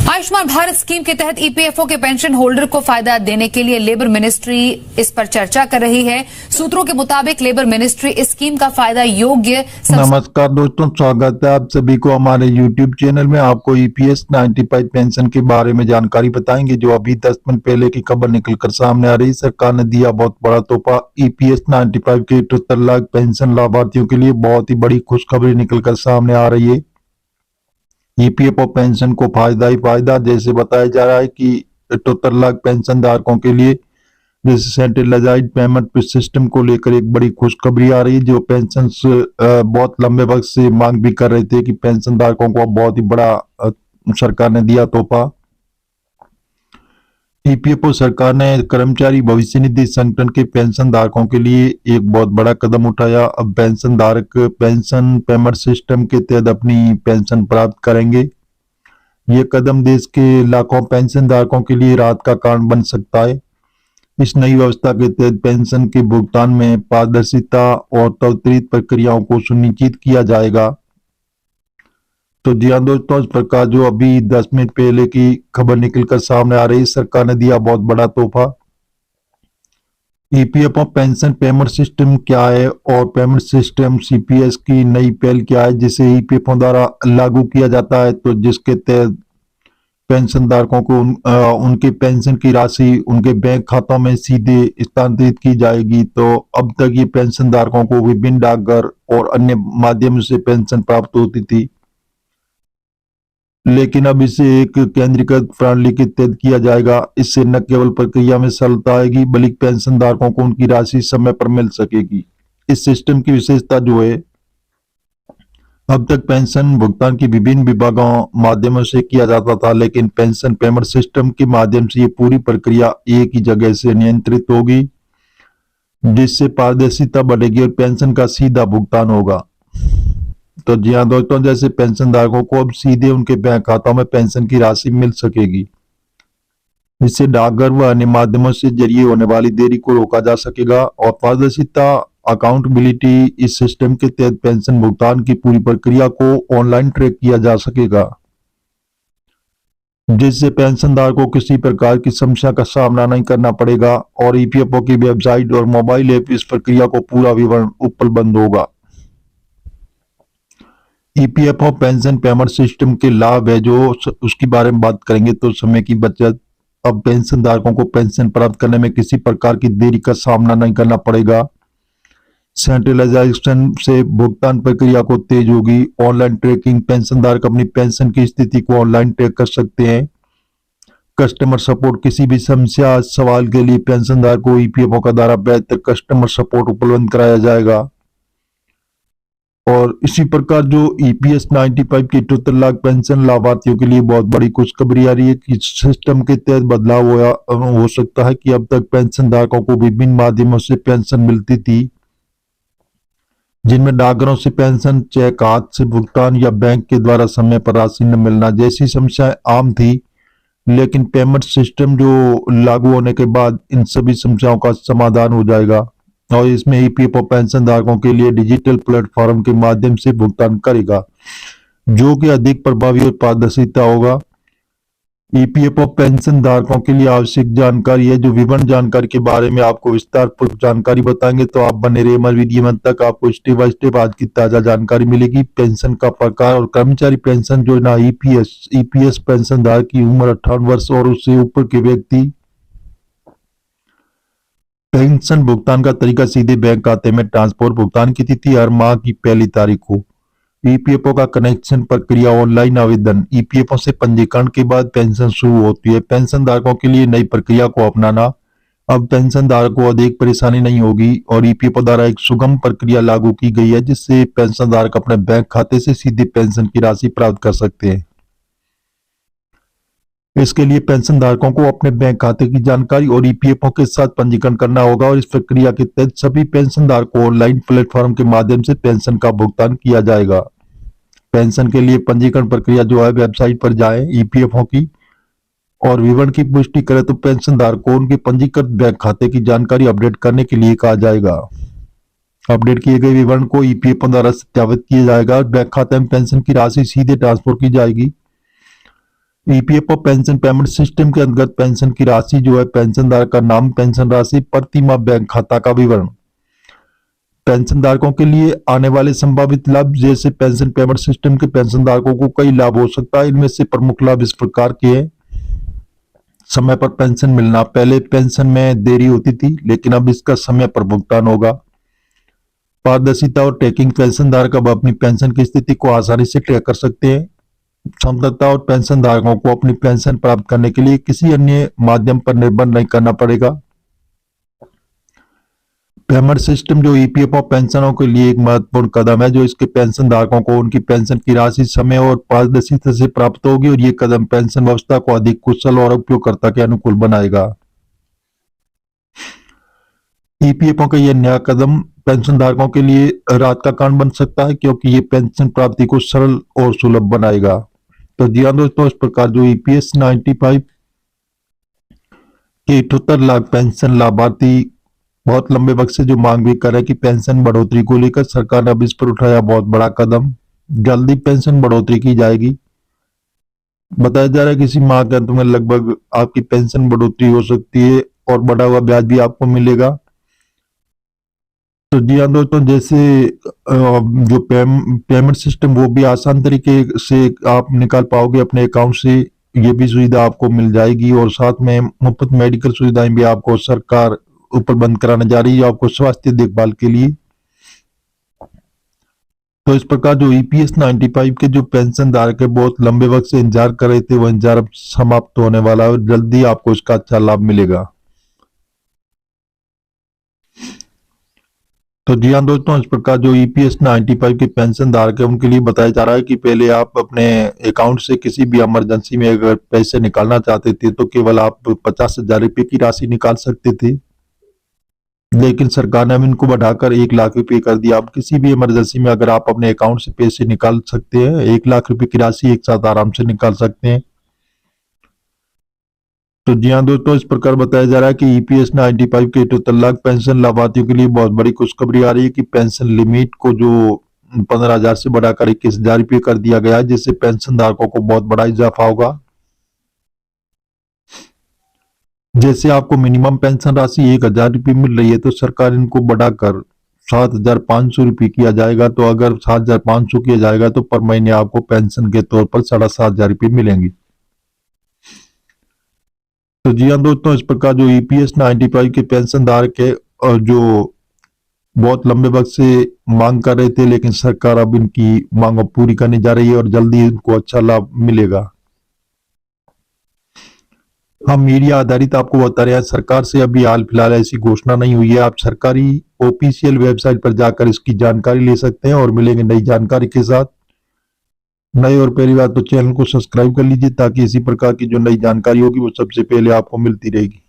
Ayushman Bharat scheme के तहत EPFO के पेंशन होल्डर को फायदा देने के लिए लेबर मिनिस्ट्री इस पर चर्चा कर रही है। सूत्रों के मुताबिक लेबर मिनिस्ट्री इस स्कीम का फायदा योग्य। नमस्कार दोस्तों, स्वागत है आप सभी को हमारे YouTube चैनल में। आपको ईपीएस 95 पेंशन के बारे में जानकारी बताएंगे, जो अभी 10 मिनट पहले की खबर निकलकर सामने आ रही। सरकार ने दिया बहुत बड़ा तोहफा। ईपीएस 95 के 78 लाख पेंशन लाभार्थियों के लिए बहुत ही बड़ी खुशखबरी निकलकर सामने आ रही है। ईपीएफओ पेंशन को फायदा ही फायदा, जैसे बताया जा रहा है कि 78 लाख पेंशन धारकों के लिए सेंट्रलाइज्ड पेमेंट सिस्टम को लेकर एक बड़ी खुशखबरी आ रही है। जो पेंशन बहुत लंबे वक्त से मांग भी कर रहे थे कि पेंशन धारकों को बहुत ही बड़ा सरकार ने दिया तोहफा। ईपीएफओ सरकार ने कर्मचारी भविष्य निधि संगठन के पेंशन धारकों के लिए एक बहुत बड़ा कदम उठाया। अब पेंशन धारक पेंशन पेमेंट सिस्टम के तहत अपनी पेंशन प्राप्त करेंगे। ये कदम देश के लाखों पेंशन धारकों के लिए राहत का कारण बन सकता है। इस नई व्यवस्था के तहत पेंशन के भुगतान में पारदर्शिता और त्वरित प्रक्रियाओं को सुनिश्चित किया जाएगा। तो जी हाँ दोस्तों, इस प्रकार जो अभी 10 मिनट पहले की खबर निकलकर सामने आ रही, सरकार ने दिया बहुत बड़ा तोहफा। ईपीएफओ पेंशन पेमेंट सिस्टम क्या है और पेमेंट सिस्टम सीपीएस की नई पहल क्या है, जिसे ईपीएफओ द्वारा लागू किया जाता है, तो जिसके तहत पेंशन धारकों को उनके पेंशन की राशि उनके बैंक खातों में सीधे स्थानांतरित की जाएगी। तो अब तक ये पेंशन धारकों को विभिन्न डाकघर और अन्य माध्यम से पेंशन प्राप्त होती थी, लेकिन अब इसे एक केंद्रीकृत प्रणाली के तहत किया जाएगा। इससे न केवल प्रक्रिया में सरलता आएगी, बल्कि पेंशन धारकों को उनकी राशि समय पर मिल सकेगी। इस सिस्टम की विशेषता जो है, अब तक पेंशन भुगतान की विभिन्न विभागों माध्यमों से किया जाता था, लेकिन पेंशन पेमेंट सिस्टम के माध्यम से ये पूरी प्रक्रिया एक ही जगह से नियंत्रित होगी, जिससे पारदर्शिता बढ़ेगी और पेंशन का सीधा भुगतान होगा। तो जी हाँ दोस्तों, जैसे पेंशन धारकों को अब सीधे उनके बैंक खातों में पेंशन की राशि मिल सकेगी। इससे डाकघर व अन्य माध्यमों से जरिए होने वाली देरी को रोका जा सकेगा और पारदर्शिता अकाउंटेबिलिटी इस सिस्टम के तहत पेंशन भुगतान की पूरी प्रक्रिया को ऑनलाइन ट्रैक किया जा सकेगा, जिससे पेंशन धारकों को किसी प्रकार की समस्या का सामना नहीं करना पड़ेगा और ईपीएफओ की वेबसाइट और मोबाइल ऐप इस प्रक्रिया को पूरा विवरण उपलब्ध होगा। ईपीएफओ पेंशन पेमेंट सिस्टम के लाभ है जो उसके बारे में बात करेंगे, तो समय की बचत। अब पेंशन धारकों को पेंशन प्राप्त करने में किसी प्रकार की देरी का सामना नहीं करना पड़ेगा। सेंट्रलाइजेशन से भुगतान प्रक्रिया को तेज होगी। ऑनलाइन ट्रैकिंग, पेंशन धारक अपनी पेंशन की स्थिति को ऑनलाइन ट्रैक कर सकते हैं। कस्टमर सपोर्ट, किसी भी समस्या सवाल के लिए पेंशन धारक को ईपीएफओ का द्वारा बेहतर कस्टमर सपोर्ट उपलब्ध कराया जाएगा। और इसी प्रकार जो ईपीएस 95 के 78 लाख पेंशन लाभार्थियों के लिए बहुत बड़ी खुशखबरी आ रही है कि सिस्टम के तहत बदलाव हो सकता है कि अब तक पेंशन धारकों को विभिन्न माध्यमों से पेंशन मिलती थी, जिनमें डाकघरों से पेंशन, चेक हाथ से भुगतान या बैंक के द्वारा समय पर राशि न मिलना जैसी समस्याएं आम थी। लेकिन पेमेंट सिस्टम जो लागू होने के बाद इन सभी समस्याओं का समाधान हो जाएगा और इसमें ईपीएफओ पेंशन धारकों के लिए डिजिटल प्लेटफॉर्म के माध्यम से भुगतान करेगा, जो कि अधिक प्रभावी और पारदर्शिता होगा। ईपीएफओ पेंशन धारकों के लिए आवश्यक जानकारी है, जो विवरण जानकारी के बारे में आपको विस्तारपूर्वक जानकारी बताएंगे। तो आप बने रहिए हमारे वीडियो में तक, आपको स्टेप बाय स्टेप आज की ताजा जानकारी मिलेगी। पेंशन का प्रकार और कर्मचारी पेंशन योजना। ईपीएस पेंशन धारक की उम्र 58 वर्ष और उससे ऊपर के व्यक्ति। पेंशन भुगतान का तरीका सीधे बैंक खाते में ट्रांसफर। भुगतान की तिथि हर माह की पहली तारीख को। ईपीएफओ का कनेक्शन प्रक्रिया ऑनलाइन आवेदन। ईपीएफओ से पंजीकरण के बाद पेंशन शुरू होती है। पेंशन धारकों के लिए नई प्रक्रिया को अपनाना। अब पेंशन धारक को अधिक परेशानी नहीं होगी और ईपीएफओ द्वारा एक सुगम प्रक्रिया लागू की गई है, जिससे पेंशन धारक अपने बैंक खाते से सीधे पेंशन की राशि प्राप्त कर सकते हैं। इसके लिए पेंशन धारकों को अपने बैंक खाते की जानकारी और ईपीएफओ के साथ पंजीकरण करना होगा और इस प्रक्रिया के तहत सभी पेंशन धारकों को ऑनलाइन प्लेटफॉर्म के माध्यम से पेंशन का भुगतान किया जाएगा। पेंशन के लिए पंजीकरण प्रक्रिया जो है, वेबसाइट पर जाएं ईपीएफओ की और विवरण की पुष्टि करें, तो पेंशन धारक को उनके पंजीकृत बैंक खाते की जानकारी अपडेट करने के लिए कहा जाएगा। अपडेट किए गए विवरण को ईपीएफओ द्वारा सत्यापित किया जाएगा और बैंक खाते में पेंशन की राशि सीधे ट्रांसफर की जाएगी। ईपीएफओ पेंशन पेमेंट सिस्टम के अंतर्गत पेंशन की राशि जो है, पेंशनधारक का नाम, पेंशन राशि, प्रतिमाह बैंक खाता का विवरण। पेंशनधारकों के लिए आने वाले संभावित लाभ, जैसे पेंशन पेमेंट सिस्टम के पेंशनधारकों को कई लाभ हो सकता है। इनमें से प्रमुख लाभ इस प्रकार के हैं। समय पर पेंशन मिलना। पहले पेंशन में देरी होती थी, लेकिन अब इसका समय पर भुगतान होगा। पारदर्शिता और ट्रैकिंग। पेंशनधारक अब अपनी पेंशन की स्थिति को आसानी से ट्रैक कर सकते हैं। क्षमता और पेंशनधारकों को अपनी पेंशन प्राप्त करने के लिए किसी अन्य माध्यम पर निर्भर नहीं करना पड़ेगा। पेमेंट सिस्टम जो ईपीएफओ पेंशनों के लिए एक महत्वपूर्ण कदम है, जो इसके पेंशनधारकों को उनकी पेंशन की राशि समय और पारदर्शिता से प्राप्त होगी, और ये कदम पेंशन व्यवस्था को अधिक कुशल और उपयोगकर्ता के अनुकूल बनाएगा। ईपीएफओ का यह नया कदम पेंशनधारकों के लिए राहत का कारण बन सकता है, क्योंकि ये पेंशन प्राप्ति को सरल और सुलभ बनाएगा। तो जी हाँ दोस्तों, इस प्रकार जो ईपीएस 95 के 78 लाख पेंशन लाभार्थी बहुत लंबे वक्त से जो मांग भी कर रहे हैं कि पेंशन बढ़ोतरी को लेकर, सरकार ने अब इस पर उठाया बहुत बड़ा कदम। जल्दी पेंशन बढ़ोतरी की जाएगी। बताया जा रहा है कि इसी माह के अंत में लगभग आपकी पेंशन बढ़ोतरी हो सकती है और बढ़ा हुआ ब्याज भी आपको मिलेगा। तो जी हाँ दोस्तों, जैसे जो पेमेंट सिस्टम वो भी आसान तरीके से आप निकाल पाओगे अपने अकाउंट से, ये भी सुविधा आपको मिल जाएगी। और साथ में मुफ्त मेडिकल सुविधाएं भी आपको सरकार उपलब्ध कराने जा रही है आपको स्वास्थ्य देखभाल के लिए। तो इस प्रकार जो ईपीएस 95 के जो पेंशन धारक है, बहुत लंबे वक्त से इंतजार कर रहे थे, वो इंतजार अब समाप्त होने वाला है और जल्दी आपको इसका अच्छा लाभ मिलेगा। तो जी हाँ दोस्तों, इस प्रकार जो ईपीएस 95 के पेंशन धारक है, उनके लिए बताया जा रहा है कि पहले आप अपने अकाउंट से किसी भी इमरजेंसी में अगर पैसे निकालना चाहते थे, तो केवल आप 50,000 रुपये की राशि निकाल सकते थे। लेकिन सरकार ने अब इनको बढ़ाकर 1 लाख रुपए कर दिया। आप किसी भी इमरजेंसी में अगर आप अपने अकाउंट से पैसे निकाल सकते हैं, 1 लाख रुपए की राशि एक साथ आराम से निकाल सकते हैं। तो जी हाँ दोस्तों, इस प्रकार बताया जा रहा है कि ईपीएस 95 के 78 लाख पेंशन लाभार्थियों के लिए बहुत बड़ी खुशखबरी आ रही है कि पेंशन लिमिट को जो 15,000 से बढ़ाकर 21,000 रुपये कर दिया गया है, जिससे पेंशन धारकों को बहुत बड़ा इजाफा होगा। जैसे आपको मिनिमम पेंशन राशि 1,000 रुपये मिल रही है, तो सरकार इनको बढ़ाकर 7,500 रुपये किया जाएगा। तो अगर 7,500 किया जाएगा, तो पर महीने आपको पेंशन के तौर पर 7,500 रुपये मिलेंगे। तो जी हाँ दोस्तों, इस प्रकार जो ईपीएस 95 के पेंशन धारक है और जो बहुत लंबे वक्त से मांग कर रहे थे, लेकिन सरकार अब इनकी मांग पूरी करने जा रही है और जल्दी इनको अच्छा लाभ मिलेगा। हम मीडिया आधारित आपको बता रहे हैं, सरकार से अभी हाल फिलहाल ऐसी घोषणा नहीं हुई है। आप सरकारी ऑफिशियल वेबसाइट पर जाकर इसकी जानकारी ले सकते हैं और मिलेंगे नई जानकारी के साथ। नए और पहली बात तो चैनल को सब्सक्राइब कर लीजिए, ताकि इसी प्रकार की जो नई जानकारी होगी वो सबसे पहले आपको मिलती रहेगी।